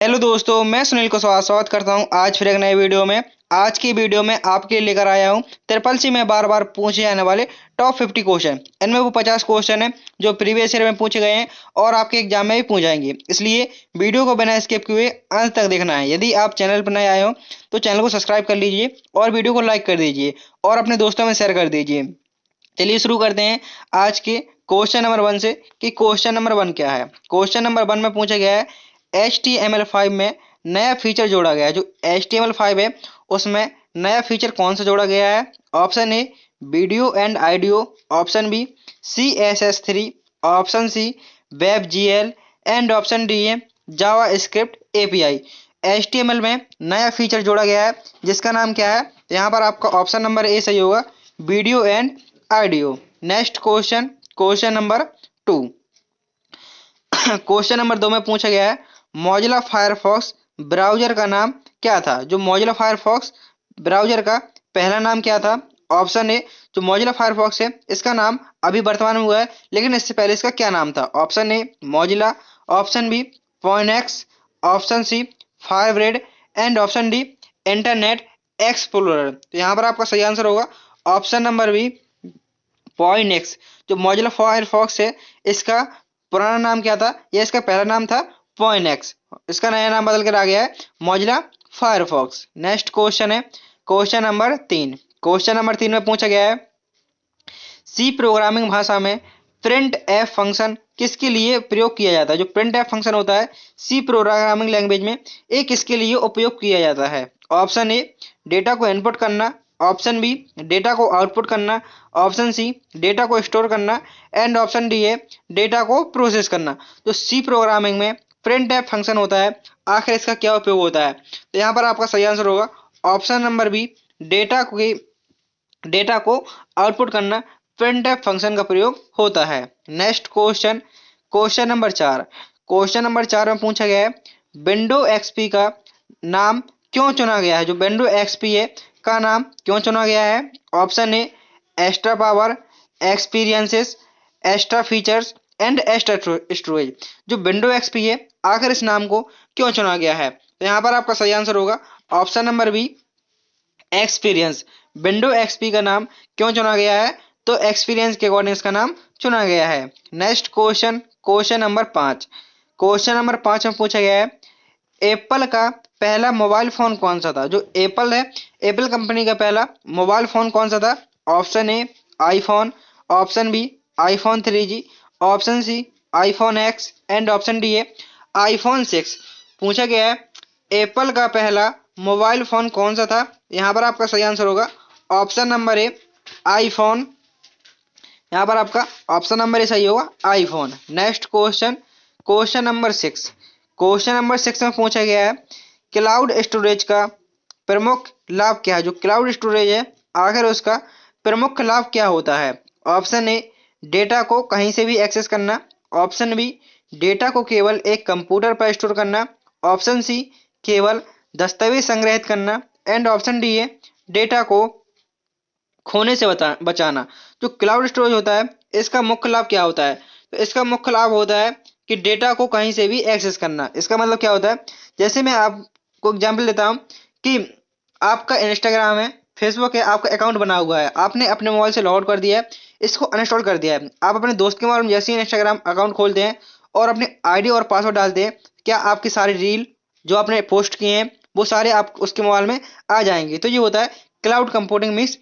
Hello दोस्तों, मैं सुनील को स्वागत करता हूं आज फिर एक नए वीडियो में। आज की वीडियो में आपके लिए लेकर आया हूं ट्रिपल सी में बार बार पूछे जाने वाले टॉप 50 क्वेश्चन। इनमें वो 50 क्वेश्चन हैं जो प्रीवियस ईयर में पूछे गए हैं और आपके एग्जाम में भी पूछ जाएंगे, इसलिए वीडियो को बिना स्किप किए अंत तक देखना है। यदि आप चैनल पर नए आए हो तो चैनल को सब्सक्राइब कर लीजिए और वीडियो को लाइक कर दीजिए और अपने दोस्तों में शेयर कर दीजिए। चलिए शुरू करते हैं आज के क्वेश्चन नंबर 1 से कि क्वेश्चन नंबर 1 क्या है। क्वेश्चन नंबर 1 में पूछा गया है HTML5 में नया फीचर जोड़ा गया है। जो HTML5 है उसमें नया फीचर कौन सा जोड़ा गया है? Option A video and audio, option B CSS3, option C WebGL and option D है जावास्क्रिप्ट API। HTML में नया फीचर जोड़ा गया है जिसका नाम क्या है? तो यहाँ पर आपका ऑप्शन नंबर ए सही होगा, video and audio. Next question, question number 2। Question number 2 में पूछा गया है मोजिला फायरफॉक्स ब्राउजर का नाम क्या था? जो मोजिला फायरफॉक्स ब्राउजर का पहला नाम क्या था? ऑप्शन ए जो मोजिला फायरफॉक्स है इसका नाम अभी वर्तमान में हुआ है, लेकिन इससे पहले इसका क्या नाम था? Option A Mozilla, option B Pointex, option C Firebread and option D Internet Explorer. तो यहाँ पर आपका सही आंसर होगा ऑप्शन नंबर बी पॉइंटेक्स। जो मोजिला फायरफॉक्स है इसका पुराना नाम क्या था या इसका पहला नाम था पॉइंटेक्स, इसका नया नाम बदल कर आ गया है मोजिला फायरफॉक्स। नेक्स्ट क्वेश्चन है क्वेश्चन नंबर 3। क्वेश्चन नंबर 3 में पूछा गया है सी प्रोग्रामिंग भाषा में प्रिंट एफ फंक्शन किसके लिए प्रयोग किया जाता है? जो प्रिंट एफ फंक्शन होता है सी प्रोग्रामिंग लैंग्वेज में ये किसके लिए उपयोग किया जाता है? ऑप्शन ए डेटा को इनपुट करना, ऑप्शन बी डेटा को आउटपुट करना, ऑप्शन सी डेटा को स्टोर करना एंड ऑप्शन डी है डेटा को प्रोसेस करना। तो सी प्रोग्रामिंग में प्रिंट एफ फंक्शन होता है, आखिर इसका क्या उपयोग होता है? तो यहाँ पर आपका सही आंसर होगा ऑप्शन नंबर बी डेटा को आउटपुट करना प्रिंटफ फंक्शन का प्रयोग होता है। Next question, question number 4। Question number 4 में पूछा गया है विंडो एक्सपी का नाम क्यों चुना गया है? जो विंडो एक्सपी है का नाम क्यों चुना गया है? Option A extra power, experiences, extra features and extra storage. जो विंडो एक्सपी है आखिर इस नाम को क्यों चुना गया है? तो यहाँ पर आपका सही आंसर होगा option number B experience. Window XP का नाम क्यों चुना गया है? तो एक्सपीरियंस के अकॉर्डिंग इसका नाम चुना गया है। Next question, question number 5। Question number 5 में पूछा गया है एप्पल का पहला मोबाइल फोन कौन सा था? जो एप्पल है, एप्पल कंपनी का पहला मोबाइल फोन कौन सा था? Option A iPhone, option B iPhone 3G, option C iPhone X and option D है आईफोन 6। पूछा गया है एप्पल का पहला मोबाइल फोन कौन सा था? यहाँ पर आपका सही आंसर होगा ऑप्शन नंबर ए आईफोन। यहाँ पर आपका ऑप्शन नंबर ए सही होगा iPhone. Next question, question number 6। Question number 6 में पूछा गया है क्लाउड स्टोरेज का प्रमुख लाभ क्या है? जो क्लाउड स्टोरेज है आखिर उसका प्रमुख लाभ क्या होता है? ऑप्शन ए डेटा को कहीं से भी एक्सेस करना, ऑप्शन बी डेटा को केवल एक कंप्यूटर पर स्टोर करना, ऑप्शन सी केवल दस्तावेज संग्रहित करना एंड ऑप्शन डी है डेटा को खोने से बचाना। जो क्लाउड स्टोरेज होता है इसका मुख्य लाभ क्या होता है? तो इसका मुख्य लाभ होता है कि डेटा को कहीं से भी एक्सेस करना। इसका मतलब क्या होता है? जैसे मैं आपको एग्जांपल देता हूं कि आपका इंस्टाग्राम है, फेसबुक है, आपका अकाउंट बना हुआ है, आपने अपने मोबाइल से लॉग आउट कर दिया है, इसको अनइंस्टॉल कर दिया है। आप अपने दोस्त के मोबाइल में जैसे ही इंस्टाग्राम अकाउंट खोलते हैं और अपने आईडी और पासवर्ड डालते हैं, क्या आपकी सारी रील जो आपने पोस्ट किए हैं वो सारे आप उसके मोबाइल में आ जाएंगे। तो ये होता है क्लाउड कंप्यूटिंग मीन्स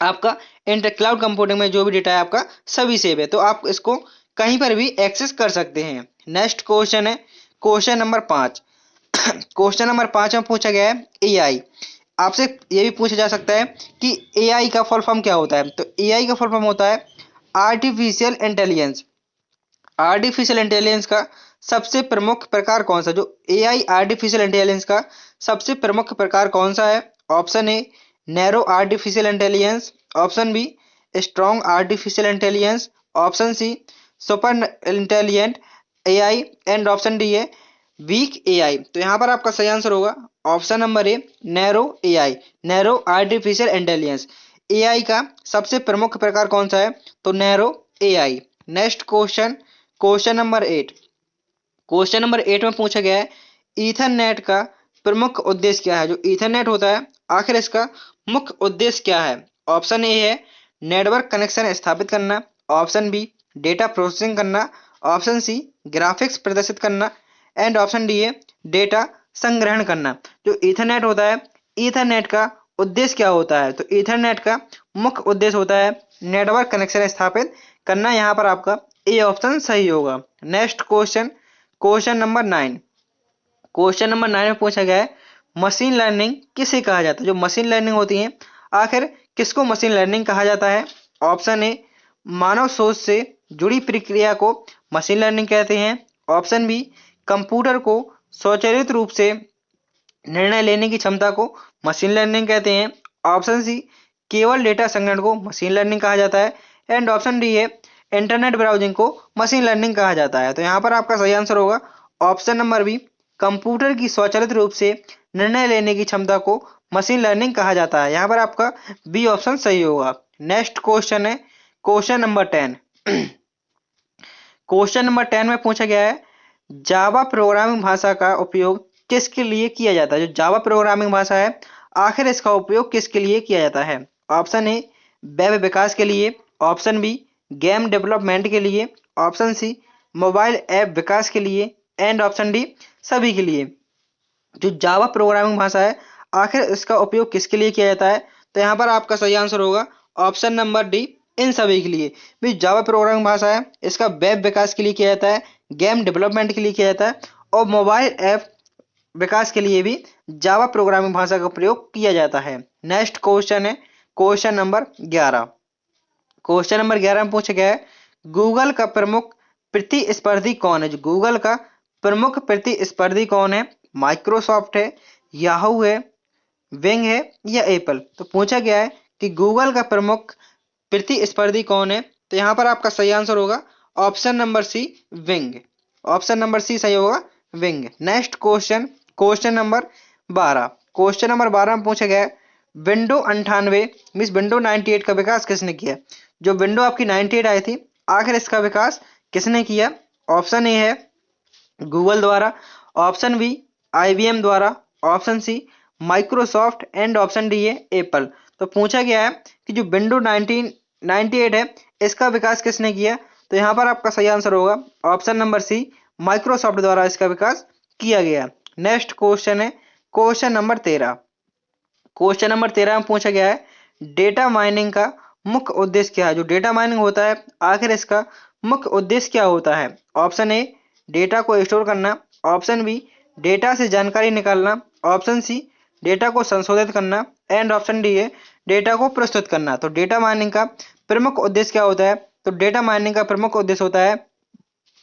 आपका इंटर क्लाउड कंप्यूटिंग में जो भी डेटा है आपका सभी सेव है, तो आप इसको कहीं पर भी एक्सेस कर सकते हैं। नेक्स्ट क्वेश्चन है क्वेश्चन नंबर 5। क्वेश्चन नंबर 5 में पूछा गया है एआई। आपसे ये भी पूछा जा सकता है कि एआई का फुल फॉर्म क्या होता है? तो एआई का फुल फॉर्म होता है आर्टिफिशियल इंटेलिजेंस। आर्टिफिशियल इंटेलिजेंस का सबसे प्रमुख प्रकार कौन सा? जो एआई आर्टिफिशियल इंटेलिजेंस का सबसे प्रमुख प्रकार कौन सा है? Option A narrow artificial intelligence, option B strong artificial intelligence, option C super intelligent AI and option D है वीक एआई। तो यहाँ पर आपका सही आंसर होगा option number A narrow AI, narrow artificial intelligence. AI का सबसे प्रमुख प्रकार कौन सा है? तो narrow AI. Next question, question number 8। Question number 8 में पूछा गया है ईथरनेट का प्रमुख उद्देश्य क्या है? जो ईथरनेट होता है आखिर इसका मुख्य उद्देश्य क्या है? ऑप्शन ए है नेटवर्क कनेक्शन स्थापित करना, ऑप्शन बी डेटा प्रोसेसिंग करना, ऑप्शन सी ग्राफिक्स प्रदर्शित करना एंड ऑप्शन डी है डेटा संग्रहण करना। जो ईथरनेट होता है, ईथरनेट का उद्देश्य क्या होता है? तो ईथरनेट का मुख्य उद्देश्य होता है नेटवर्क कनेक्शन स्थापित करना। यहाँ पर आपका ए ऑप्शन सही होगा। Next question, question number 9। Question number 9 में पूछा गया है मशीन लर्निंग किसे कहा जाता है? जो मशीन लर्निंग होती है आखिर किसको मशीन लर्निंग कहा जाता है? ऑप्शन ए मानव सोच से जुड़ी प्रक्रिया को मशीन लर्निंग कहते हैं, ऑप्शन बी कंप्यूटर को स्वचालित रूप से निर्णय लेने की क्षमता को मशीन लर्निंग कहते हैं, ऑप्शन सी केवल डेटा संग्रहण को मशीन लर्निंग कहा जाता है एंड ऑप्शन डी है इंटरनेट ब्राउजिंग को मशीन लर्निंग कहा जाता है। तो यहाँ पर आपका सही आंसर होगा ऑप्शन नंबर बी, कंप्यूटर की स्वचालित रूप से निर्णय लेने की क्षमता को मशीन लर्निंग कहा जाता है। यहाँ पर आपका बी ऑप्शन सही होगा। नेक्स्ट क्वेश्चन है क्वेश्चन नंबर 10। क्वेश्चन नंबर 10 में पूछा गया है जावा प्रोग्रामिंग भाषा का उपयोग किसके लिए किया जाता है? जो जावा प्रोग्रामिंग भाषा है आखिर इसका उपयोग किसके लिए किया जाता है? ऑप्शन ए वेब विकास के लिए, ऑप्शन बी गेम डेवलपमेंट के लिए, ऑप्शन सी मोबाइल ऐप विकास के लिए एंड ऑप्शन डी सभी के लिए। जो जावा प्रोग्रामिंग भाषा है आखिर इसका उपयोग किसके लिए किया जाता है? तो यहाँ पर आपका सही आंसर होगा ऑप्शन नंबर डी, इन सभी के लिए। भी जावा प्रोग्रामिंग भाषा है इसका वेब विकास के लिए किया जाता है, गेम डेवलपमेंट के लिए किया जाता है और मोबाइल ऐप विकास के लिए भी जावा प्रोग्रामिंग भाषा का प्रयोग किया जाता है। नेक्स्ट क्वेश्चन है क्वेश्चन नंबर 11। क्वेश्चन नंबर 11 में पूछा गया है गूगल का प्रमुख प्रतिस्पर्धी कौन है? जो गूगल का प्रमुख प्रतिस्पर्धी कौन है? माइक्रोसॉफ्ट है, याहू है, विंग है या एप्पल? तो पूछा गया है कि गूगल का प्रमुख प्रतिस्पर्धी कौन है? तो यहाँ पर आपका सही आंसर होगा option number C, wing. Option number C सही होगा, wing. Next question, question number 12। Question number 12 में पूछा गया है विंडो 98 मीन्स विंडो 98 का विकास किसने किया? जो विंडो आपकी 98 आई थी आखिर इसका विकास किसने किया? ऑप्शन ए है गूगल द्वारा, ऑप्शन बी आईबीएम द्वारा, option C Microsoft and option D है एप्पल। तो पूछा गया है कि जो विंडो 1998 है इसका विकास किसने किया? तो यहाँ पर आपका सही आंसर होगा ऑप्शन नंबर सी, माइक्रोसॉफ्ट द्वारा इसका विकास किया गया। नेक्स्ट क्वेश्चन है क्वेश्चन नंबर 13। क्वेश्चन नंबर 13 में पूछा गया है डेटा माइनिंग का मुख्य उद्देश्य क्या है? जो डेटा माइनिंग होता है आखिर इसका मुख्य उद्देश्य क्या होता है? ऑप्शन ए डेटा को स्टोर करना, ऑप्शन बी डेटा से जानकारी निकालना, ऑप्शन सी डेटा को संशोधित करना एंड ऑप्शन डी है डेटा को प्रस्तुत करना। तो डेटा माइनिंग का प्रमुख उद्देश्य क्या होता है? तो डेटा माइनिंग का प्रमुख उद्देश्य होता है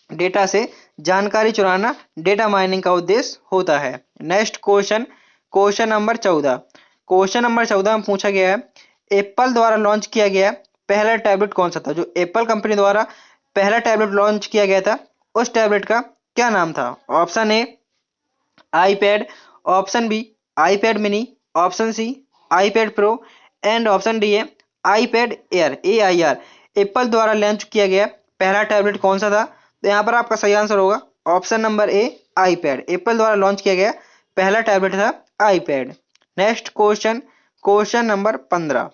डेटा से जानकारी चुराना, डेटा माइनिंग का उद्देश्य होता है। Next question, question number 14। Question number 14 में पूछा गया है एप्पल द्वारा लॉन्च किया गया पहला टैबलेट कौन सा था? जो एप्पल कंपनी द्वारा पहला टैबलेट लॉन्च किया गया था उस टैबलेट का क्या नाम था? Option A iPad, option B iPad mini, option C iPad pro and option D है आईपैड एयर, AIR। एप्पल द्वारा लॉन्च किया गया पहला टैबलेट कौन सा था? तो यहाँ पर आपका सही आंसर होगा ऑप्शन नंबर ए, आईपैड। एप्पल द्वारा लॉन्च किया गया पहला टैबलेट था iPad. Next question, question number 15।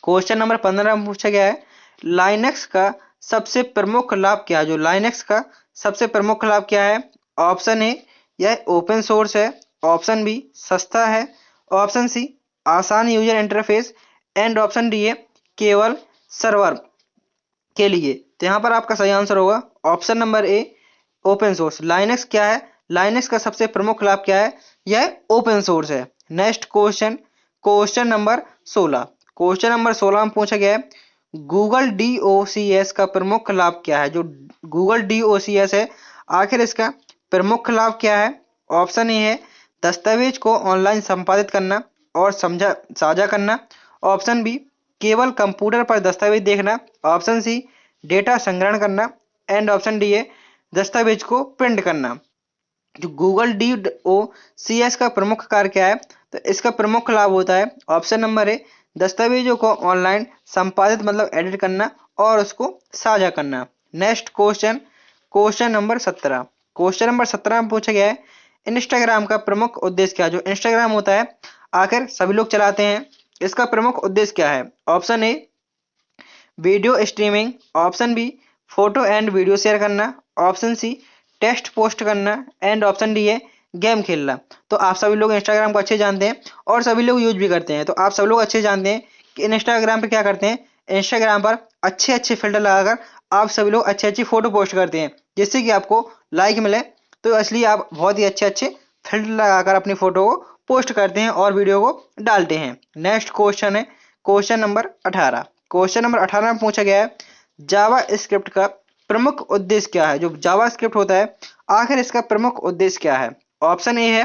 Question number 15 में पूछा गया है लाइनक्स का सबसे प्रमुख लाभ क्या है? जो लाइनक्स का सबसे प्रमुख लाभ क्या है? ऑप्शन ए यह ओपन सोर्स है, ऑप्शन बी सस्ता है, ऑप्शन सी आसान user interface and option D है केवल सर्वर के लिए। तो यहाँ पर आपका सही आंसर होगा ऑप्शन नंबर ए, ओपन सोर्स। लाइनक्स क्या है? लाइनक्स का सबसे प्रमुख लाभ क्या है? यह ओपन सोर्स है। Next question, question number 16। Question number 16 में पूछा गया है गूगल DOCS का प्रमुख लाभ क्या है? जो गूगल DOCS है आखिर इसका प्रमुख लाभ क्या है? ऑप्शन ए है दस्तावेज को ऑनलाइन संपादित करना और समझा साझा करना, ऑप्शन बी केवल कंप्यूटर पर दस्तावेज देखना, ऑप्शन सी डेटा संग्रहण करना एंड ऑप्शन डी है दस्तावेज को प्रिंट करना। जो गूगल DOCS का प्रमुख कार्य क्या है? तो इसका प्रमुख लाभ होता है ऑप्शन नंबर ए दस्तावेजों को ऑनलाइन संपादित मतलब एडिट करना और उसको साझा करना। Next question, question number 17। Question number 17 में पूछा गया है इंस्टाग्राम का प्रमुख उद्देश्य क्या है? जो इंस्टाग्राम होता है आखिर सभी लोग चलाते हैं, इसका प्रमुख उद्देश्य क्या है? Option A video streaming, option B photo and video share करना, ऑप्शन सी टेक्स्ट पोस्ट करना एंड ऑप्शन डी है गेम खेलना। तो आप सभी लोग इंस्टाग्राम को अच्छे जानते हैं और सभी लोग यूज भी करते हैं। तो आप सब लोग अच्छे जानते हैं कि इंस्टाग्राम पे क्या करते हैं, इंस्टाग्राम पर अच्छे अच्छे फिल्टर लगाकर आप सभी लोग अच्छी अच्छी फोटो पोस्ट करते हैं जिससे कि आपको लाइक मिले। तो इसलिए आप बहुत ही अच्छे अच्छे फिल्टर लगाकर अपनी फोटो को पोस्ट करते हैं और वीडियो को डालते हैं। नेक्स्ट क्वेश्चन है क्वेश्चन नंबर 18। क्वेश्चन नंबर 18 में पूछा गया है जावा स्क्रिप्ट का प्रमुख उद्देश्य क्या है? जो जावा स्क्रिप्ट होता है आखिर इसका प्रमुख उद्देश्य क्या है? ऑप्शन ए है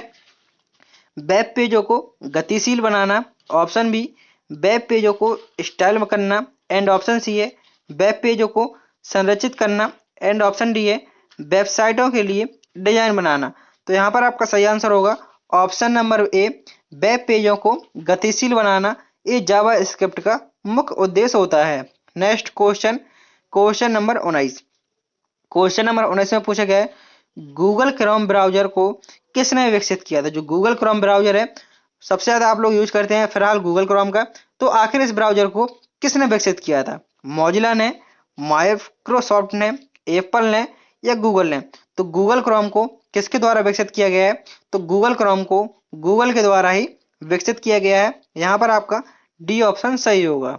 वेब पेजों को गतिशील बनाना, ऑप्शन बी वेब पेजों को स्टाइल करना एंड ऑप्शन सी है वेब पेजों को संरचित करना एंड ऑप्शन डी है वेबसाइटों के लिए डिजाइन बनाना। तो यहाँ पर आपका सही आंसर होगा ऑप्शन नंबर ए वेब पेजों को गतिशील बनाना। ये जावा स्क्रिप्ट का मुख्य उद्देश्य होता है। Next question question number 19। Question number 19 में पूछा गया है गूगल क्रोम ब्राउजर को किसने विकसित किया था? जो गूगल क्रोम ब्राउजर है सबसे ज्यादा आप लोग यूज करते हैं फिलहाल गूगल क्रोम का। तो आखिर इस ब्राउजर को किसने विकसित किया था? मोजिला ने, माइक्रोसॉफ्ट ने, एप्पल ने या गूगल ने? तो गूगल क्रोम को किसके द्वारा विकसित किया गया है? तो गूगल क्रोम को गूगल के द्वारा ही विकसित किया गया है। यहाँ पर आपका डी ऑप्शन सही होगा।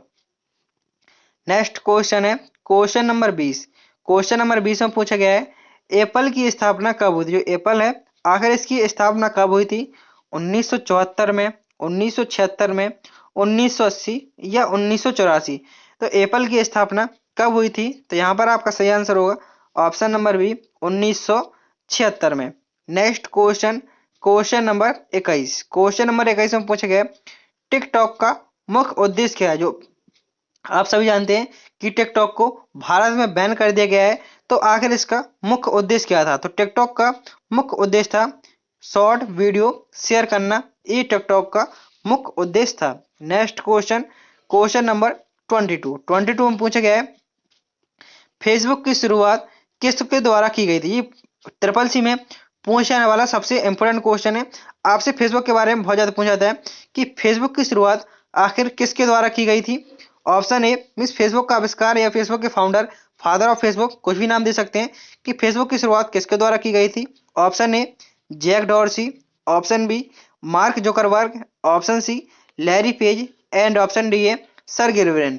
नेक्स्ट क्वेश्चन है क्वेश्चन नंबर 20। क्वेश्चन नंबर 20 में पूछा गया है एप्पल की स्थापना कब हुई थी? जो एप्पल है आखिर इसकी स्थापना कब हुई थी? 1974 में, 1976 में, 1980 या 1984? तो एप्पल की स्थापना कब हुई थी? तो यहाँ पर आपका सही आंसर होगा ऑप्शन नंबर बी 1976 में। Next question question number 21। Question number 21 में पूछा गया टिकटॉक का मुख्य उद्देश्य क्या है? जो आप सभी जानते हैं कि टिकटॉक को भारत में बैन कर दिया गया है। तो आखिर इसका मुख्य उद्देश्य क्या था? तो टिकटॉक का मुख्य उद्देश्य था शॉर्ट वीडियो शेयर करना। ये टिकटॉक का मुख्य उद्देश्य था। नेक्स्ट क्वेश्चन क्वेश्चन नंबर 22 में पूछा गया है फेसबुक की शुरुआत किसके द्वारा की गई थी? ये ट्रिपल सी में पूछने जाने वाला सबसे इंपॉर्टेंट क्वेश्चन है। आपसे फेसबुक के बारे में बहुत ज्यादा पूछा जाता है कि फेसबुक की शुरुआत आखिर किसके द्वारा की गई थी? ऑप्शन ए मीन्स फेसबुक का आविष्कार या फेसबुक के फाउंडर, फादर ऑफ फेसबुक, कुछ भी नाम दे सकते हैं कि फेसबुक की शुरुआत किसके द्वारा की गई थी? Option A Jack Dorsey, option B Mark Zuckerberg, option C Larry Page and option D है सर्गे ब्रिन।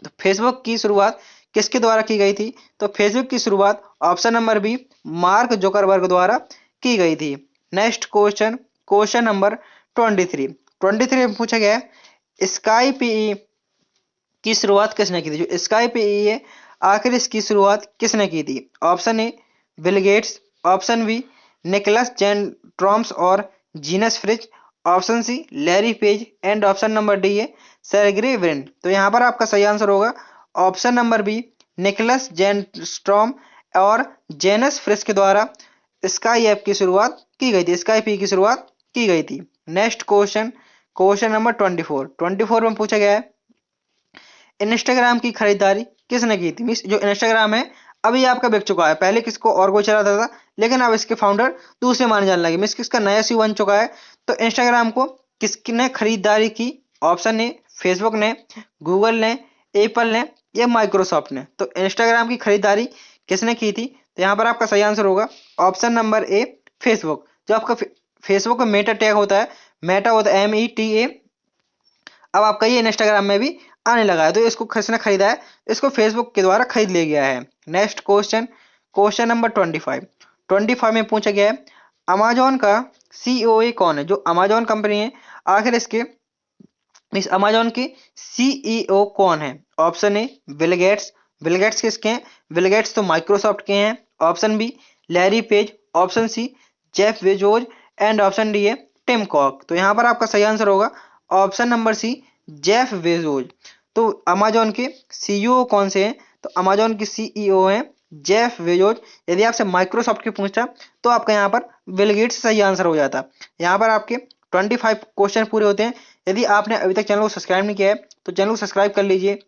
तो फेसबुक की शुरुआत किसके द्वारा की गई थी? तो फेसबुक की शुरुआत option number B Mark Zuckerberg द्वारा की गई थी। नेक्स्ट क्वेश्चन क्वेश्चन नंबर 23 में पूछा गया है स्काई पीई की शुरुआत किसने की थी? जो स्काई पीई है आखिर इसकी शुरुआत किसने की थी? Option A Bill Gates, option B Niklas Zennstrom और Janus Friis, option C Larry Page and option number D है सर्गे ब्रिन। तो यहाँ पर आपका सही आंसर होगा ऑप्शन नंबर बी निकोलस जेन स्ट्रॉम और जेनस फ्रिज के द्वारा स्काई ऐप की शुरुआत की गई थी, स्काई पी की शुरुआत की गई थी। नेक्स्ट क्वेश्चन क्वेश्चन नंबर 24 में पूछा गया है इंस्टाग्राम की खरीदारी किसने की थी? मीन्स जो इंस्टाग्राम है अभी आपका बिक चुका है, पहले किसको और को चलाता था लेकिन अब इसके फाउंडर दूसरे माने जाने लगे, मीन्स किसका नया सी बन चुका है। तो इंस्टाग्राम को किसने खरीदारी की? ऑप्शन ए फेसबुक ने, गूगल ने, एप्पल ने या माइक्रोसॉफ्ट ने? तो इंस्टाग्राम की खरीदारी किसने की थी? तो यहाँ पर आपका सही आंसर होगा ऑप्शन नंबर ए फेसबुक। जो आपका फेसबुक का मेटा टैग होता है, मेटा होता है META, अब आपका ये इंस्टाग्राम में भी आने लगा है। तो इसको किसने खरीदा है? इसको फेसबुक के द्वारा खरीद लिया गया है। नेक्स्ट क्वेश्चन क्वेश्चन नंबर 25 में पूछा गया है अमेजोन का CEO कौन है? जो अमेजोन कंपनी है आखिर इसके इस अमेजोन के CEO कौन है? Option A Bill Gates, Bill Gates किसके हैं? बिल गेट्स तो माइक्रोसॉफ्ट के हैं। Option B Larry Page, option C Jeff Bezos and option D है टिम कॉक। तो यहाँ पर आपका सही आंसर होगा option number C Jeff Bezos. तो अमेजोन के CEO कौन से हैं? तो अमेजोन के CEO हैं जेफ बेजोस। यदि आपसे माइक्रोसॉफ्ट की पूछता तो आपका यहाँ पर बिल गेट्स सही आंसर हो जाता। यहाँ पर आपके 25 क्वेश्चन पूरे होते हैं। यदि आपने अभी तक चैनल को सब्सक्राइब नहीं किया है तो चैनल को सब्सक्राइब कर लीजिए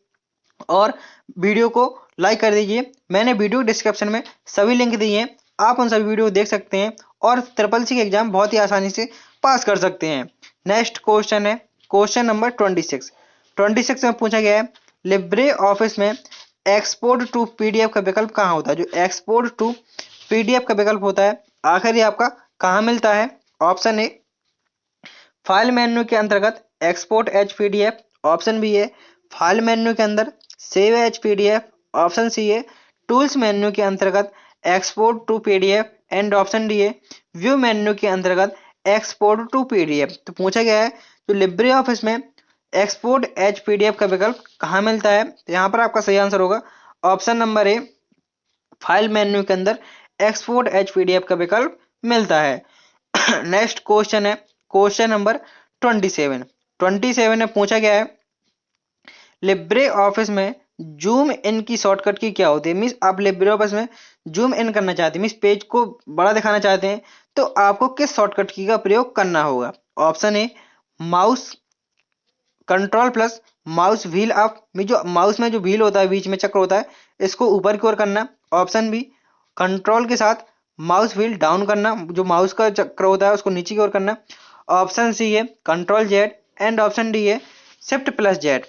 और वीडियो को लाइक कर दीजिए। मैंने वीडियो डिस्क्रिप्शन में सभी लिंक दिए हैं, आप उन सभी वीडियो देख सकते हैं और ट्रिपल सी के एग्जाम बहुत ही आसानी से पास कर सकते हैं। नेक्स्ट क्वेश्चन है क्वेश्चन नंबर 26। 26 में पूछा गया है लिब्रे ऑफिस में एक्सपोर्ट टू पीडीएफ का विकल्प कहाँ होता है। जो एक्सपोर्ट टू पीडीएफ का विकल्प होता है आखिर ये आपका कहाँ मिलता है। ऑप्शन ए फाइल मेन्यू के अंतर्गत export as PDF, option B है फाइल मेन्यू के अंदर save as PDF, option C है टूल्स मेन्यू के अंतर्गत export to PDF and option D है व्यू मेन्यू के अंतर्गत एक्सपोर्ट टू पीडीएफ। तो पूछा गया है तो लिब्रे ऑफिस में एक्सपोर्ट एच पीडीएफ का विकल्प कहाँ मिलता है। तो यहाँ पर आपका सही आंसर होगा ऑप्शन नंबर ए फाइल मेन्यू के अंदर एक्सपोर्ट एच पीडीएफ का विकल्प मिलता है। नेक्स्ट क्वेश्चन है क्वेश्चन नंबर 27। 27 में पूछा गया है लिब्रे ऑफिस में जूम इन की शॉर्टकट की क्या होती है। मीन्स आप लिब्रे ऑफिस में जूम इन करना चाहते हैं, मीन्स पेज को बड़ा दिखाना चाहते हैं, तो आपको किस शॉर्टकट की का प्रयोग करना होगा। ऑप्शन ए mouse control plus mouse wheel up, जो माउस में जो व्हील होता है बीच में चक्र होता है इसको ऊपर की ओर करना। ऑप्शन बी कंट्रोल के साथ माउस व्हील डाउन करना, जो माउस का चक्र होता है उसको नीचे की ओर करना। ऑप्शन सी है control Z and option D है शिफ्ट प्लस जेड।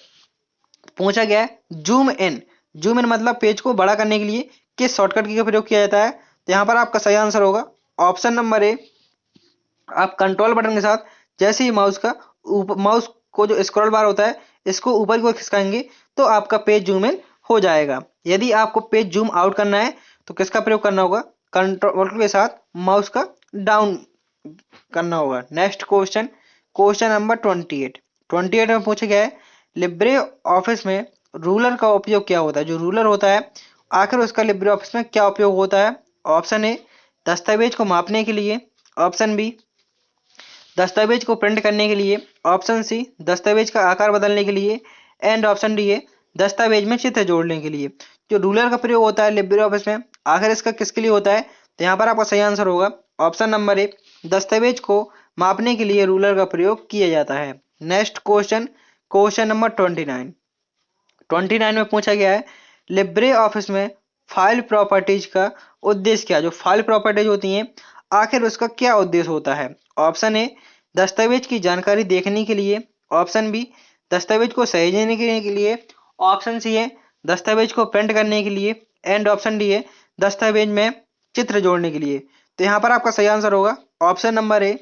पूछा गया है जूम इन, जूम इन मतलब पेज को बड़ा करने के लिए किस शॉर्टकट की का प्रयोग किया जाता है। तो यहाँ पर आपका सही आंसर होगा ऑप्शन नंबर ए आप कंट्रोल बटन के साथ जैसे ही माउस को जो स्क्रॉल बार होता है इसको ऊपर की ओर खिसकाएंगे तो आपका पेज जूम इन हो जाएगा। यदि आपको पेज जूम आउट करना है तो किसका प्रयोग करना होगा, कंट्रोल के साथ माउस का डाउन करना होगा। Next question question number 28। 28 में पूछा गया है लिब्रे ऑफिस में रूलर का उपयोग क्या होता है। जो रूलर होता है आखिर उसका लिब्रे ऑफिस में क्या उपयोग होता है। ऑप्शन ए दस्तावेज को मापने के लिए, ऑप्शन बी दस्तावेज को प्रिंट करने के लिए, ऑप्शन सी दस्तावेज का आकार बदलने के लिए एंड ऑप्शन डी है दस्तावेज में चित्र जोड़ने के लिए। जो रूलर का प्रयोग होता है लिब्रे ऑफिस में आखिर इसका किसके लिए होता है। तो यहाँ पर आपका सही आंसर होगा ऑप्शन नंबर ए दस्तावेज को मापने के लिए रूलर का प्रयोग किया जाता है। Next question question number 29। 29 में पूछा गया है लिब्रे ऑफिस में फाइल प्रॉपर्टीज का उद्देश्य क्या। जो फाइल प्रॉपर्टीज होती हैं आखिर उसका क्या उद्देश्य होता है। ऑप्शन ए दस्तावेज की जानकारी देखने के लिए, ऑप्शन बी दस्तावेज को सहेजने के लिए, ऑप्शन सी है दस्तावेज को प्रिंट करने के लिए एंड ऑप्शन डी है दस्तावेज में चित्र जोड़ने के लिए। तो यहाँ पर आपका सही आंसर होगा ऑप्शन नंबर ए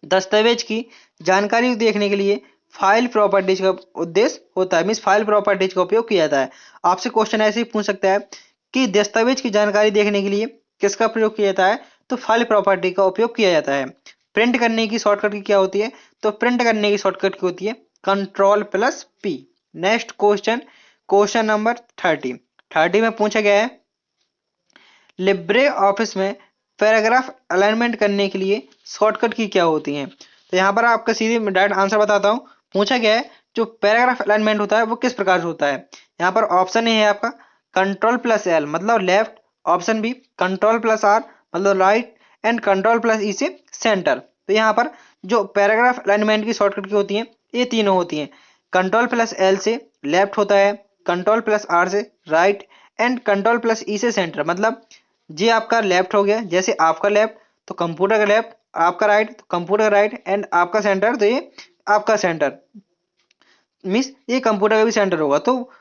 दस्तावेज की जानकारी देखने के लिए फाइल प्रॉपर्टीज का उद्देश्य होता है, मीन्स फाइल प्रॉपर्टीज का उपयोग किया जाता है। आपसे क्वेश्चन ऐसे ही पूछ सकता है कि दस्तावेज की जानकारी देखने के लिए किसका प्रयोग किया जाता है। तो फाइल प्रॉपर्टी का उपयोग किया जाता है। प्रिंट करने की शॉर्टकट की क्या होती है। तो प्रिंट करने की शॉर्टकट की होती है control plus P. Next question question number 30। 30 में पूछा गया है लिब्रे ऑफिस में पैराग्राफ अलाइनमेंट करने के लिए शॉर्टकट की क्या होती हैं। तो यहाँ पर आपका सीधे डायरेक्ट आंसर बताता हूँ। पूछा गया है जो पैराग्राफ अलाइनमेंट होता है वो किस प्रकार से होता है। यहाँ पर ऑप्शन ए है आपका कंट्रोल प्लस एल मतलब left, option B control plus R मतलब right and control plus E से सेंटर। तो यहाँ पर जो पैराग्राफ अलाइनमेंट की शॉर्टकट की होती हैं ये तीनों होती हैं। कंट्रोल प्लस एल से लेफ्ट होता है, कंट्रोल प्लस आर से right and control plus E से सेंटर। मतलब ये आपका लेफ्ट हो गया, जैसे आपका लेफ्ट तो कंप्यूटर का लेफ्ट, आपका राइट तो कंप्यूटर का राइट एंड आपका सेंटर तो ये आपका सेंटर, मीन्स ये कंप्यूटर का भी सेंटर होगा। तो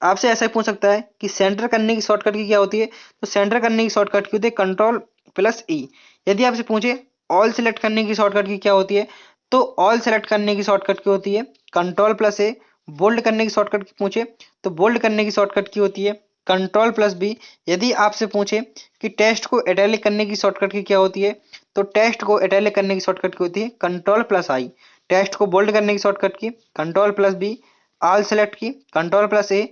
आपसे ऐसा ही पूछ सकता है कि सेंटर करने की शॉर्टकट की क्या होती है। तो सेंटर करने की शॉर्टकट की होती है कंट्रोल प्लस ई। यदि आपसे पूछे ऑल सेलेक्ट करने की शॉर्टकट की क्या होती है तो ऑल सेलेक्ट करने की शॉर्टकट की होती है कंट्रोल प्लस ए। बोल्ड करने की शॉर्टकट की पूछे तो बोल्ड करने की शॉर्टकट की होती है कंट्रोल प्लस बी। यदि आपसे पूछे कि टेक्स्ट को इटैलिक करने की शॉर्टकट की क्या होती है तो टेक्स्ट को इटैलिक करने की शॉर्टकट की होती है कंट्रोल प्लस आई। टेक्स्ट को बोल्ड करने की शॉर्टकट की control plus B, all select की control plus A,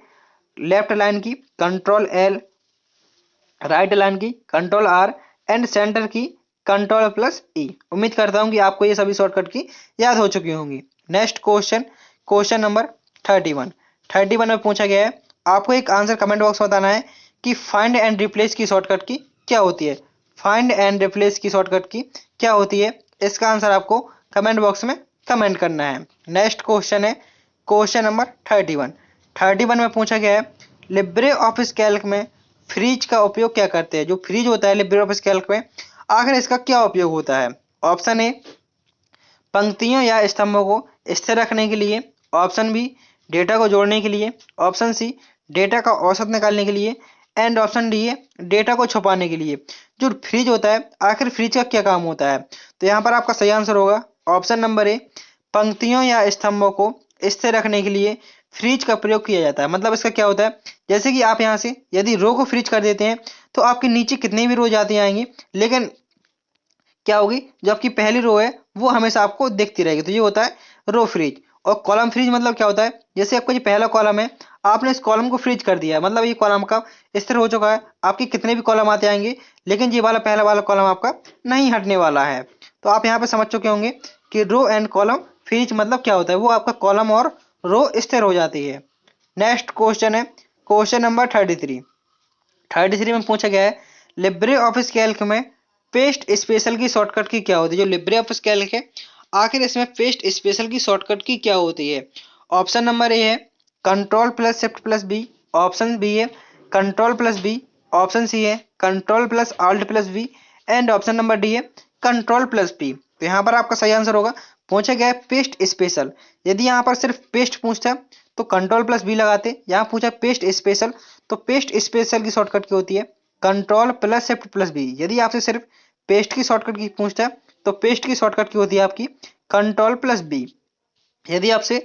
left line की कंट्रोल एल, राइट लाइन की कंट्रोल आर एंड सेंटर की कंट्रोल प्लस ई। उम्मीद करता हूं कि आपको ये सभी शॉर्टकट की याद हो चुकी होंगी। Next question question number 31। 31 में पूछा गया है आपको एक आंसर कमेंट बॉक्स में बताना है कि फाइंड एंड रिप्लेस की शॉर्टकट की क्या होती है। फाइंड एंड रिप्लेस की शॉर्टकट की क्या होती है इसका आंसर आपको कमेंट बॉक्स में कमेंट करना है। नेक्स्ट क्वेश्चन है क्वेश्चन नंबर 31। 31 में पूछा गया है लिब्रे ऑफिस कैल्क में फ्रीज का उपयोग क्या करते हैं। जो फ्रीज होता है लिब्रे ऑफिस कैल्क में, आखिर इसका क्या उपयोग होता है। ऑप्शन ए पंक्तियों या स्तंभों को स्थिर रखने के लिए, ऑप्शन बी डेटा को जोड़ने के लिए, ऑप्शन सी डेटा का औसत निकालने के लिए, एंड ऑप्शन डी है डेटा को छुपाने के लिए। जो फ्रिज होता है, आखिर फ्रिज का क्या काम होता है। तो यहाँ पर आपका सही आंसर होगा ऑप्शन नंबर ए, पंक्तियों या स्तंभों को स्थिर रखने के लिए फ्रिज का प्रयोग किया जाता है। मतलब इसका क्या होता है, जैसे कि आप यहाँ से यदि रो को फ्रीज कर देते हैं तो आपके नीचे कितने भी रो जाते आएंगे, लेकिन क्या होगी, जो आपकी पहली रो है वो हमेशा आपको दिखती रहेगी। तो ये होता है रो फ्रीज। और कॉलम फ्रीज मतलब क्या होता है, जैसे आपका जो पहला कॉलम है, आपने इस कॉलम को फ्रीज कर दिया, मतलब ये कॉलम का स्थिर हो चुका है, आपके कितने भी कॉलम आते आएंगे, लेकिन ये वाला पहला वाला कॉलम आपका नहीं हटने वाला है। तो आप यहाँ पे समझ चुके होंगे कि रो एंड कॉलम फ्रीज मतलब क्या होता है, वो आपका कॉलम और रो स्थिर हो जाती है। नेक्स्ट क्वेश्चन है क्वेश्चन नंबर 33। 33 में पूछा गया है लिब्रे ऑफिस कैल्क में पेस्ट स्पेशल की शॉर्टकट की क्या होती है। जो लिब्रे ऑफिस कैल्क है, आखिर इसमें पेस्ट स्पेशल की शॉर्टकट की क्या होती है। ऑप्शन नंबर ए है control plus shift plus B, option B है control plus B, option C है control plus alt plus B, and option number D है कंट्रोल प्लस पी। तो यहाँ पर आपका सही आंसर होगा, पूछा गया है पेस्ट स्पेशल। यदि यहाँ पर सिर्फ पेस्ट पूछता तो कंट्रोल प्लस बी लगाते, यहाँ पूछा पेस्ट स्पेशल तो पेस्ट स्पेशल की शॉर्टकट क्या होती है, control plus shift plus B. यदि आपसे सिर्फ पेस्ट की शॉर्टकट की पूछता है तो पेस्ट की शॉर्टकट की होती है आपकी कंट्रोल प्लस बी। यदि आपसे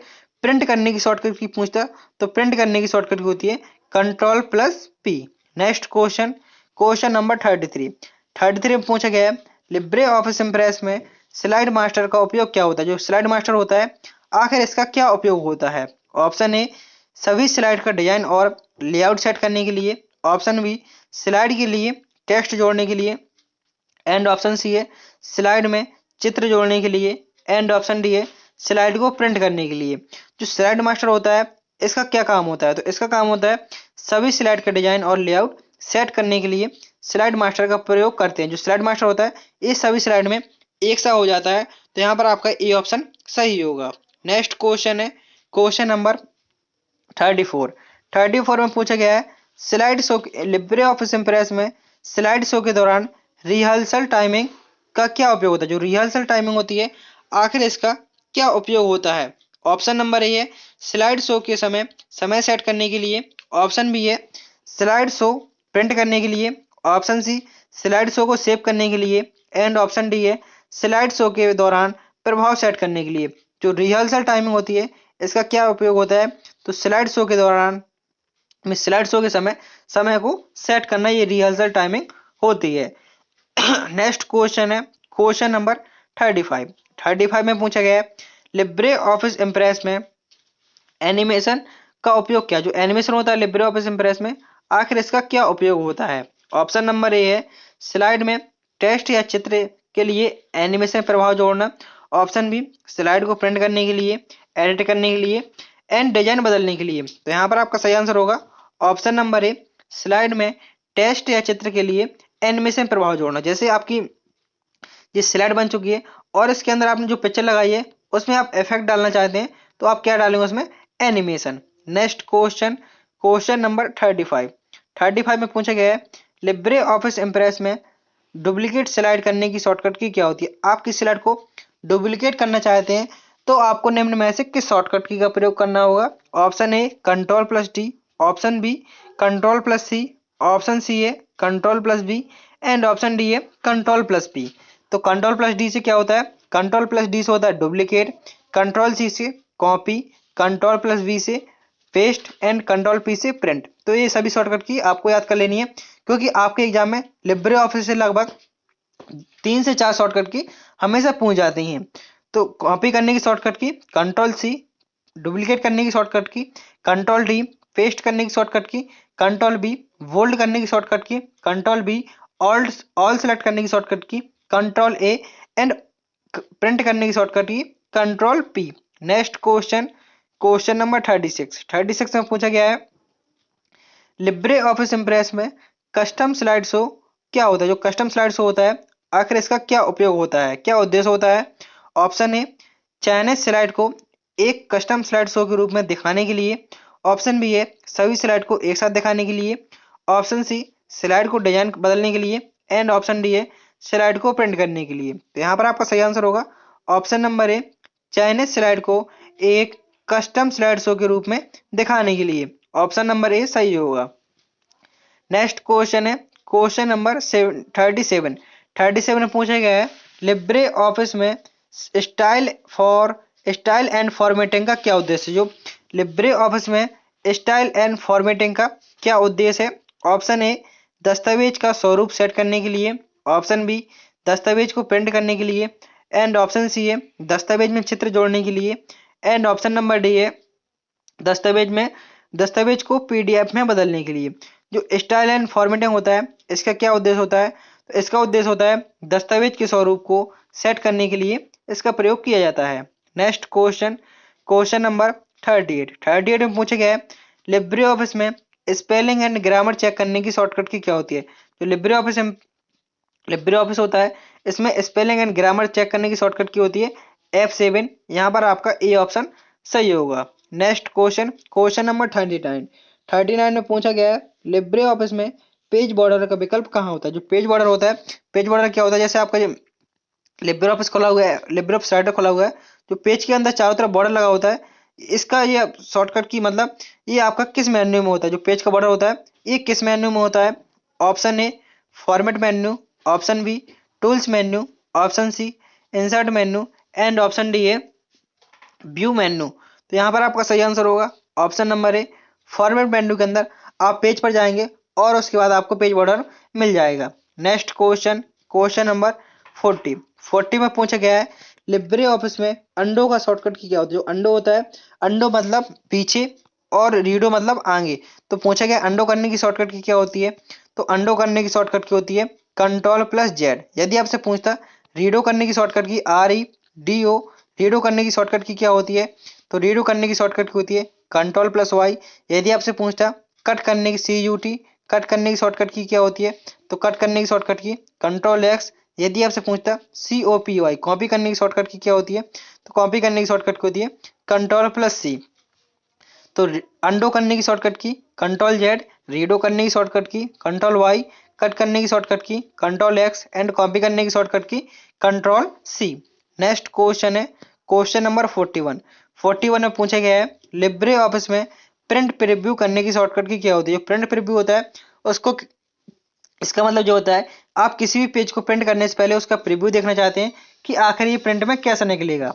प्रिंट करने की शॉर्टकट की पूछता है तो प्रिंट करने की शॉर्टकट की होती है control plus P. Next question question number 33। 33 में पूछा गया है लिब्रे ऑफिस इम्प्रेस में स्लाइड मास्टर का उपयोग क्या होता है। जो स्लाइड मास्टर होता है, आखिर इसका क्या उपयोग होता है। ऑप्शन ए सभी स्लाइड का डिजाइन और लेआउट सेट करने के लिए, ऑप्शन बी स्लाइड के लिए टेक्स्ट जोड़ने के लिए, एंड ऑप्शन सी है स्लाइड में चित्र जोड़ने के लिए, एंड ऑप्शन डी है स्लाइड को प्रिंट करने के लिए। जो स्लाइड मास्टर होता है, इसका क्या काम होता है। तो इसका काम होता है सभी स्लाइड का डिजाइन और लेआउट सेट करने के लिए स्लाइड मास्टर का प्रयोग करते हैं। जो स्लाइड मास्टर होता है, ये सभी स्लाइड में एक सा हो जाता है। तो यहाँ पर आपका ए ऑप्शन सही होगा। नेक्स्ट क्वेश्चन है क्वेश्चन नंबर 34। 34 में पूछा गया है slide show Libre office impress में स्लाइड शो के दौरान रिहर्सल टाइमिंग का क्या उपयोग होता है। जो रिहर्सल टाइमिंग होती है, आखिर इसका क्या उपयोग होता है। ऑप्शन नंबर ए है स्लाइड शो के समय समय सेट करने के लिए, ऑप्शन बी है स्लाइड शो प्रिंट करने के लिए, ऑप्शन सी स्लाइड शो को सेव करने के लिए, एंड ऑप्शन डी है स्लाइड शो के दौरान प्रभाव सेट करने के लिए। जो रिहर्सल टाइमिंग होती है, इसका क्या उपयोग होता है। तो स्लाइड शो के दौरान में स्लाइड शो के समय समय को सेट करना, ये रिहर्सल टाइमिंग होती है। नेक्स्ट क्वेश्चन है क्वेश्चन नंबर 35। 35 में पूछा गया है लिब्रे ऑफिस इम्प्रेस में एनिमेशन का उपयोग क्या। जो एनिमेशन होता है लिब्रे ऑफिस इम्प्रेस में, आखिर इसका क्या उपयोग होता है। ऑप्शन नंबर ए है स्लाइड में टेक्स्ट या चित्र के लिए एनिमेशन प्रभाव जोड़ना, ऑप्शन बी स्लाइड को प्रिंट करने के लिए, एडिट करने के लिए, एंड डिजाइन बदलने के लिए। तो यहाँ पर आपका सही आंसर होगा ऑप्शन नंबर ए स्लाइड में टेक्स्ट या चित्र के लिए एनिमेशन प्रभाव जोड़ना। जैसे आपकी ये स्लाइड बन चुकी है और इसके अंदर आपने जो पिक्चर लगाई है उसमें आप इफेक्ट डालना चाहते हैं, तो आप क्या डालेंगे उसमें, animation. Next question question number 35। 35 में पूछा गया है लिब्रे ऑफिस इम्प्रेस में डुप्लीकेट स्लाइड करने की शॉर्टकट की क्या होती है। आप किस स्लाइड को डुप्लीकेट करना चाहते हैं तो आपको निम्न में से किस शॉर्टकट की का प्रयोग करना होगा। Option A control plus D, option B control plus C, option C है control plus B, and option D है कंट्रोल प्लस पी। तो कंट्रोल प्लस डी से क्या होता है, कंट्रोल प्लस डी से होता है डुप्लीकेट, कंट्रोल सी से कॉपी, कंट्रोल प्लस वी से पेस्ट, एंड कंट्रोल पी से प्रिंट। तो ये सभी शॉर्टकट की आपको याद कर लेनी है, क्योंकि आपके एग्जाम में लिब्रे ऑफिस से लगभग 3 से 4 शॉर्टकट की हमेशा पूछ जाती हैं। तो कॉपी करने की शॉर्टकट की कंट्रोल सी, डुप्लीकेट करने की शॉर्टकट की कंट्रोल डी, पेस्ट करने की शॉर्टकट की कंट्रोल बी, बोल्ड करने की शॉर्टकट की कंट्रोल बी, ऑल सेलेक्ट करने की शॉर्टकट की कंट्रोल ए, एंड प्रिंट करने की शॉर्टकट की control P. Next question question number 36। 36 में पूछा गया है लिब्रे ऑफिस इम्प्रेस में कस्टम स्लाइड शो क्या होता है। जो कस्टम स्लाइड शो होता है, आखिर इसका क्या उपयोग होता है, क्या उद्देश्य होता है। ऑप्शन ए चयनित स्लाइड को एक कस्टम स्लाइड शो के रूप में दिखाने के लिए, ऑप्शन बी है सभी स्लाइड को एक साथ दिखाने के लिए, ऑप्शन सी स्लाइड को डिजाइन बदलने के लिए एंड ऑप्शन डी है स्लाइड को प्रिंट करने के लिए। तो यहाँ पर आपका सही आंसर होगा ऑप्शन नंबर ए, चाइनीज स्लाइड को एक कस्टम स्लाइड शो के रूप में दिखाने के लिए। ऑप्शन नंबर ए सही होगा। नेक्स्ट क्वेश्चन है क्वेश्चन नंबर 37 में पूछा गया है लिब्रे ऑफिस में स्टाइल एंड फॉर्मेटिंग का क्या उद्देश्य है। जो लिब्रे ऑफिस में स्टाइल एंड फॉर्मेटिंग का क्या उद्देश्य है। ऑप्शन ए दस्तावेज का स्वरूप सेट करने के लिए, ऑप्शन बी दस्तावेज को प्रिंट करने के लिए, एंड ऑप्शन सी है दस्तावेज में चित्र जोड़ने के लिए, एंड ऑप्शन नंबर डी है दस्तावेज को पीडीएफ में बदलने के लिए। जो स्टाइल एंड फॉर्मेटिंग होता है इसका क्या उद्देश्य होता है। तो इसका उद्देश्य होता है दस्तावेज के स्वरूप को सेट करने के लिए इसका प्रयोग किया जाता है। नेक्स्ट क्वेश्चन नंबर 38 में पूछा गया है लिब्रे ऑफिस में स्पेलिंग एंड ग्रामर चेक करने की शॉर्टकट की क्या होती है। जो लिब्रे ऑफिस होता है इसमें स्पेलिंग एंड ग्रामर चेक करने की शॉर्टकट की होती है F7। यहाँ पर आपका ए ऑप्शन सही होगा। नेक्स्ट क्वेश्चन नंबर 39 में पूछा गया है लिब्रे ऑफिस में पेज बॉर्डर का विकल्प कहाँ होता है। जो पेज बॉर्डर होता है, पेज बॉर्डर क्या होता है, जैसे आपका जो लिब्रे ऑफिस खोला हुआ है, लिब्रे ऑफिस राइटर खोला हुआ है, जो पेज के अंदर चारों तरफ बॉर्डर लगा होता है, इसका ये शॉर्टकट की मतलब ये आपका किस मेन्यू में होता है। जो पेज का बॉर्डर होता है ये किस मेन्यू में होता है। Option A format menu, option B tools menu, option C insert menu, and option D है व्यू मेन्यू। तो यहाँ पर आपका सही आंसर होगा option number A format menu के अंदर आप पेज पर जाएंगे और उसके बाद आपको पेज बॉर्डर मिल जाएगा। नेक्स्ट क्वेश्चन नंबर 40 में पूछा गया है लिब्रे ऑफिस में अंडो का शॉर्टकट की क्या होता है। जो अंडो होता है, अंडो मतलब पीछे और रीडो मतलब आगे। तो पूछा गया अंडो करने की शॉर्टकट की क्या होती है। तो अंडो करने की शॉर्टकट की होती है Ctrl+Z। यदि आपसे पूछता रीडो करने की शॉर्टकट की REDO, रीडो करने की शॉर्टकट की क्या होती है। तो रीडो करने की शॉर्टकट की होती है Ctrl+Y। यदि आपसे पूछता कट करने की CUT, कट करने की शॉर्टकट की क्या होती है। तो कट करने की शॉर्टकट की Ctrl+X। यदि आपसे पूछता COPY, कॉपी करने की शॉर्टकट की क्या होती है। तो कॉपी करने की शॉर्टकट की होती है Ctrl+C। तो अंडो करने की शॉर्टकट की Ctrl+Z, रीडो करने की शॉर्टकट की Ctrl+Y, कट करने की शॉर्टकट की Ctrl+X, एंड कॉपी करने की शॉर्टकट की Ctrl+C। नेक्स्ट क्वेश्चन है क्वेश्चन नंबर 41 में पूछा गया है लिब्रे ऑफिस में प्रिंट प्रीव्यू करने की शॉर्टकट की क्या होती है। जो प्रिंट प्रीव्यू होता है उसको, इसका मतलब जो होता है आप किसी भी पेज को प्रिंट करने से पहले उसका प्रीव्यू देखना चाहते हैं कि आखिर ये प्रिंट में कैसा निकलेगा।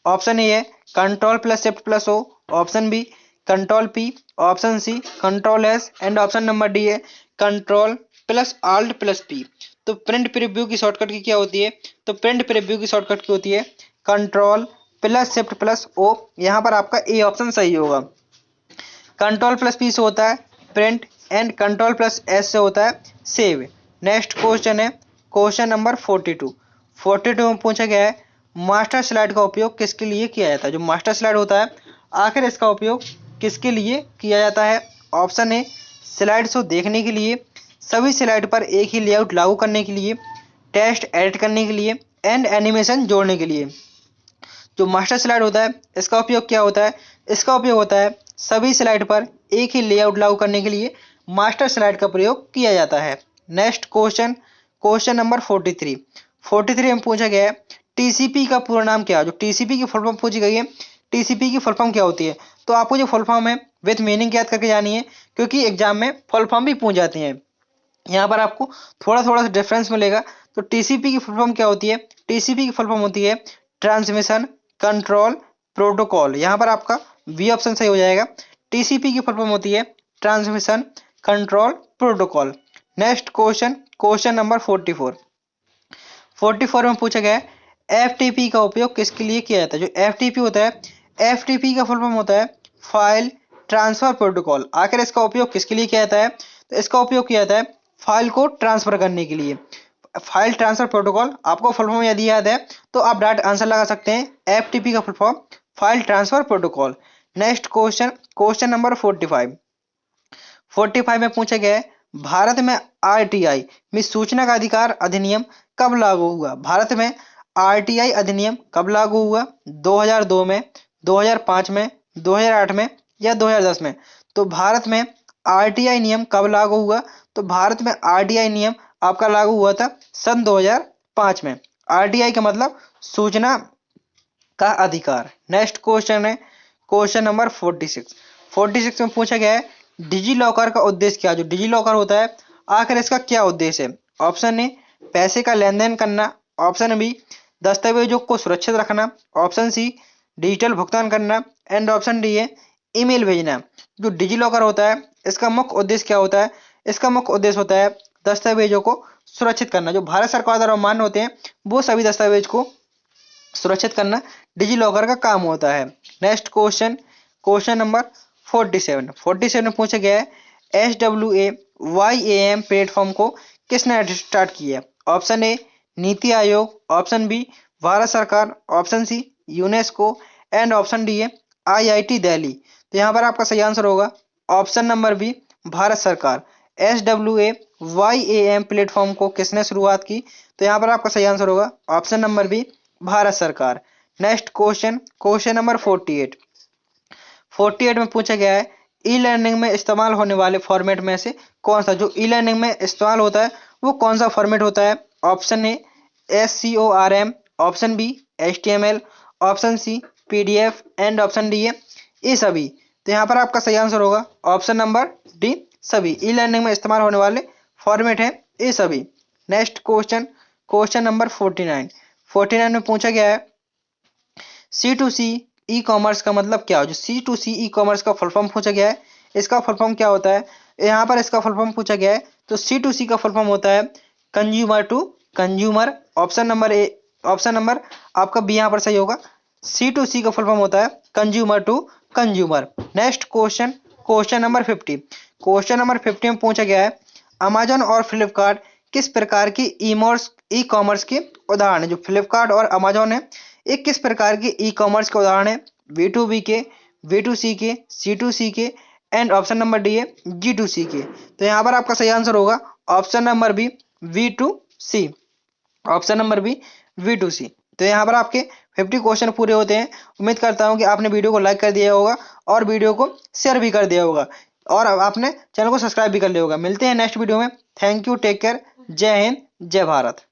ऑप्शन ए है Ctrl+Shift+O, option B Ctrl+P, option C Ctrl+S, and option number D है Ctrl+Alt+P। तो प्रिंट प्रीव्यू की शॉर्टकट की क्या होती है। तो प्रिंट प्रीव्यू की शॉर्टकट की होती है Ctrl+Shift+O। यहाँ पर आपका ए ऑप्शन सही होगा। Ctrl+P से होता है प्रिंट एंड Ctrl+S से होता है सेव। नेक्स्ट क्वेश्चन है क्वेश्चन नंबर 42 में पूछा गया है मास्टर स्लाइड का उपयोग किसके लिए किया जाता है। जो मास्टर स्लाइड होता है आखिर इसका उपयोग किसके लिए किया जाता है। ऑप्शन ए स्लाइड शो देखने के लिए, सभी स्लाइड पर एक ही लेआउट लागू करने के लिए, टेक्स्ट एडिट करने के लिए, एंड एनिमेशन जोड़ने के लिए। जो मास्टर स्लाइड होता है इसका उपयोग क्या होता है। इसका उपयोग होता है सभी स्लाइड पर एक ही लेआउट लागू करने के लिए मास्टर स्लाइड का प्रयोग किया जाता है। नेक्स्ट क्वेश्चन नंबर 43 में पूछा गया है टीसीपी का पूरा नाम क्या है। जो टीसीपी की फुल फॉर्म पूछी गई है, टीसीपी की फुल फॉर्म क्या होती है। तो आपको जो फुल फॉर्म है विथ मीनिंग याद करके जानी है, क्योंकि एग्जाम में फुल फॉर्म भी पूछ जाते हैं। यहाँ पर आपको थोड़ा सा डिफरेंस मिलेगा। तो टीसीपी की फुल फॉर्म क्या होती है। टीसीपी की फुल फॉर्म होती है ट्रांसमिशन कंट्रोल प्रोटोकॉल। यहाँ पर आपका बी ऑप्शन सही हो जाएगा। टीसीपी की फुल फॉर्म होती है transmission control protocol. Next question number 44 में पूछा गया है एफटीपी का उपयोग किसके लिए किया जाता है। जो एफटीपी होता है, एफटीपी का फुल फॉर्म होता है फाइल ट्रांसफर प्रोटोकॉल। आखिर इसका उपयोग किसके लिए किया जाता है। तो इसका उपयोग किया जाता है फाइल को ट्रांसफर करने के लिए। फाइल ट्रांसफर प्रोटोकॉल आपको फुल फॉर्म यदि याद है तो आप डायरेक्ट आंसर लगा सकते हैं। एफटीपी का full form file transfer protocol. Next question number 45 में पूछा गया है भारत में आरटीआई में सूचना का अधिकार अधिनियम कब लागू हुआ। भारत में आरटीआई अधिनियम कब लागू हुआ। 2002 में, 2005 में, 2008 में, या 2010 में। तो भारत में आरटीआई नियम कब लागू हुआ? तो भारत में आरटीआई नियम आपका लागू हुआ था सन 2005 में। आरटीआई का मतलब सूचना का अधिकार। नेक्स्ट क्वेश्चन है क्वेश्चन नंबर 46। 46 में पूछा गया है डिजी लॉकर का उद्देश्य क्या? जो डिजी लॉकर होता है आखिर इसका क्या उद्देश्य है? ऑप्शन ए पैसे का लेन देन करना, ऑप्शन बी दस्तावेजों को सुरक्षित रखना, ऑप्शन सी डिजिटल भुगतान करना एंड ऑप्शन डी है ईमेल भेजना। जो डिजी लॉकर होता है इसका मुख्य उद्देश्य क्या होता है? इसका मुख्य उद्देश्य होता है दस्तावेजों को सुरक्षित करना। जो भारत सरकार द्वारा मान्य होते हैं वो सभी दस्तावेज को सुरक्षित करना डिजी लॉकर का काम होता है। Next question question number 47। 47 में पूछा गया है SWAYAM प्लेटफॉर्म को किसने स्टार्ट किया? Option A NITI Aayog, option B Bharat सरकार, option C UNESCO and option D है IIT दिल्ली। तो यहाँ पर आपका सही आंसर होगा ऑप्शन नंबर बी भारत सरकार। SWAYAM प्लेटफॉर्म को किसने शुरुआत की? तो यहाँ पर आपका सही आंसर होगा ऑप्शन नंबर बी भारत सरकार। Next question question number 48। 48 में पूछा गया है ई लर्निंग में इस्तेमाल होने वाले फॉर्मेट में से कौन सा? जो ई लर्निंग में इस्तेमाल होता है वो कौन सा फॉर्मेट होता है? Option A SCORM, option B HTML, option C PDF and option D है ये सभी। तो यहाँ पर आपका सही आंसर होगा ऑप्शन नंबर डी सभी। ई लर्निंग में इस्तेमाल होने वाले फॉर्मेट है ये सभी। Next question question number 49। 49 में पूछा गया है C2C ई कॉमर्स का मतलब क्या हो? जो C2C ई कॉमर्स का फुल फॉर्म पूछा गया है इसका फुल फॉर्म क्या होता है? यहाँ पर इसका फुल फॉर्म पूछा गया है तो C2C का फुल फॉर्म होता है consumer to consumer. Option number आपका बी यहाँ पर सही होगा। C2C का फुल फॉर्म होता है consumer to consumer. Next question question number 50। Question number 50 में पूछा गया है अमेजन और फ्लिपकार्ट किस प्रकार की ई कॉमर्स के उदाहरण है? जो फ्लिपकार्ट और अमेजन है ये किस प्रकार के ई कॉमर्स के उदाहरण है? B2B के, B2C के, C2C के एंड ऑप्शन नंबर डी है G2C के। तो यहाँ पर आपका सही आंसर होगा option number B V2C। Option number B V2C। तो यहाँ पर आपके 50 क्वेश्चन पूरे होते हैं। उम्मीद करता हूँ कि आपने वीडियो को लाइक कर दिया होगा और वीडियो को शेयर भी कर दिया होगा और आपने चैनल को सब्सक्राइब भी कर लिया होगा। मिलते हैं नेक्स्ट वीडियो में। थैंक यू, टेक केयर, जय हिंद, जय भारत।